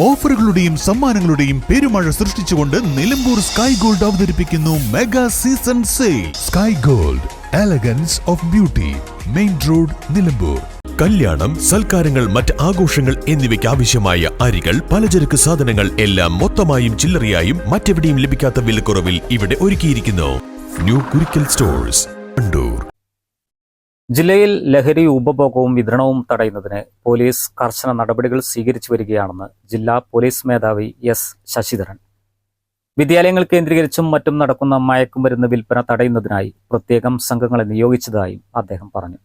ഓഫറുകളുടെയും സമ്മാനങ്ങളുടെയും പെരുമഴ സൃഷ്ടിച്ചുകൊണ്ട് Nilambur sky gold അവതരിപ്പിക്കുന്നു mega season sale. Sky gold, elegance of beauty, main road, Nilambur. കല്യാണം, സൽക്കാരങ്ങൾ, മറ്റ് ആഘോഷങ്ങൾ എന്നിവയ്ക്ക് ആവശ്യമായ അരികൾ, പലചരക്ക് സാധനങ്ങൾ എല്ലാം മൊത്തമായും ചില്ലറയായും മറ്റെവിടെയും ലഭിക്കാത്ത വിലക്കുറവിൽ ഇവിടെ ഒരുക്കിയിരിക്കുന്നു. New Kurikkal stores, Wandoor. ജില്ലയിൽ ലഹരി ഉപഭോഗവും വിതരണവും തടയുന്നതിന് പോലീസ് കർശന നടപടികൾ സ്വീകരിച്ചു വരികയാണെന്ന് ജില്ലാ പോലീസ് മേധാവി എസ് ശശിധരൻ. വിദ്യാലയങ്ങൾ കേന്ദ്രീകരിച്ചും മറ്റും നടക്കുന്ന മയക്കുമരുന്ന് വിൽപ്പന തടയുന്നതിനായി പ്രത്യേകം സംഘങ്ങളെ നിയോഗിച്ചതായും അദ്ദേഹം പറഞ്ഞു.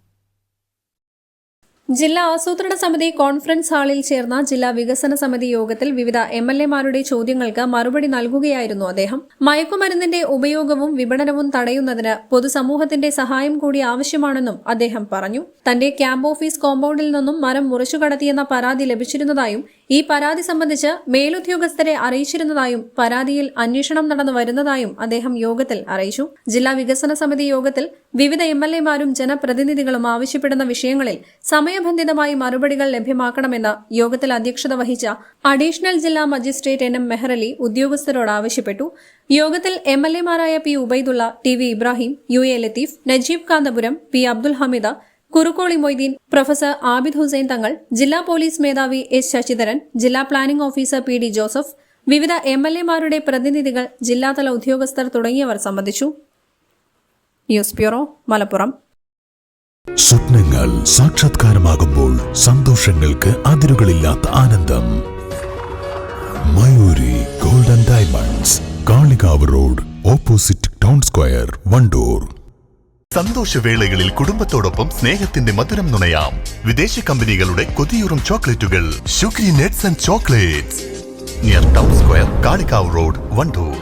ജില്ലാ ആസൂത്രണ സമിതി കോൺഫറൻസ് ഹാളിൽ ചേർന്ന ജില്ലാ വികസന സമിതി യോഗത്തിൽ വിവിധ എംഎൽഎമാരുടെ ചോദ്യങ്ങൾക്ക് മറുപടി നൽകുകയായിരുന്നു അദ്ദേഹം. മയക്കുമരുന്നിന്റെ ഉപയോഗവും വിപണനവും തടയുന്നതിന് പൊതുസമൂഹത്തിന്റെ സഹായം കൂടി ആവശ്യമാണെന്നും അദ്ദേഹം പറഞ്ഞു. തന്റെ ക്യാമ്പ് ഓഫീസ് കോമ്പൌണ്ടിൽ നിന്നും മരം മുറിച്ചുകടത്തിയെന്ന പരാതി ലഭിച്ചിരുന്നതായും ഈ പരാതി സംബന്ധിച്ച് മേലുദ്യോഗസ്ഥരെ അറിയിച്ചിരുന്നതായും പരാതിയിൽ അന്വേഷണം നടന്നു വരുന്നതായും അദ്ദേഹം യോഗത്തിൽ അറിയിച്ചു. ജില്ലാ വികസന സമിതി യോഗത്തിൽ വിവിധ എംഎൽഎമാരും ജനപ്രതിനിധികളും ആവശ്യപ്പെടുന്ന വിഷയങ്ങളിൽ സമയബന്ധിതമായി മറുപടികൾ ലഭ്യമാക്കണമെന്ന് യോഗത്തിൽ അധ്യക്ഷത വഹിച്ച അഡീഷണൽ ജില്ലാ മജിസ്ട്രേറ്റ് എൻ എം മെഹ്റലി ഉദ്യോഗസ്ഥരോട് ആവശ്യപ്പെട്ടു. യോഗത്തിൽ എംഎൽഎമാരായ P Ubaidulla, T V Ibrahim, U A Latheef, Najeeb Kanthapuram, P Abdul Hameed, Kurukkoli Moideen, professor Abid Hussain Thangal, ജില്ലാ പോലീസ് മേധാവി എസ് ശശിധരൻ, ജില്ലാ planning officer P D Joseph, വിവിധ എംഎൽഎമാരുടെ പ്രതിനിധികൾ, ജില്ലാതല ഉദ്യോഗസ്ഥർ തുടങ്ങിയവർ സംബന്ധിച്ചു. News bureau, Malappuram. സ്വപ്നങ്ങൾ സാക്ഷാത്കാരമാകുമ്പോൾ സന്തോഷങ്ങൾക്ക് അതിരുകളില്ലാത്ത ആനന്ദം. Mayoori gold and diamonds, Kalikavu road, opposite town square, Wandoor. സന്തോഷവേളകളിൽ കുടുംബത്തോടൊപ്പം സ്നേഹത്തിന്റെ മധുരം നുണയാം. വിദേശ കമ്പനികളുടെ കൊതിയൂറും ചോക്ലേറ്റുകൾ ഷുഗ്രി nets and chocolates, near town square, Kalikavu road, Wandoor.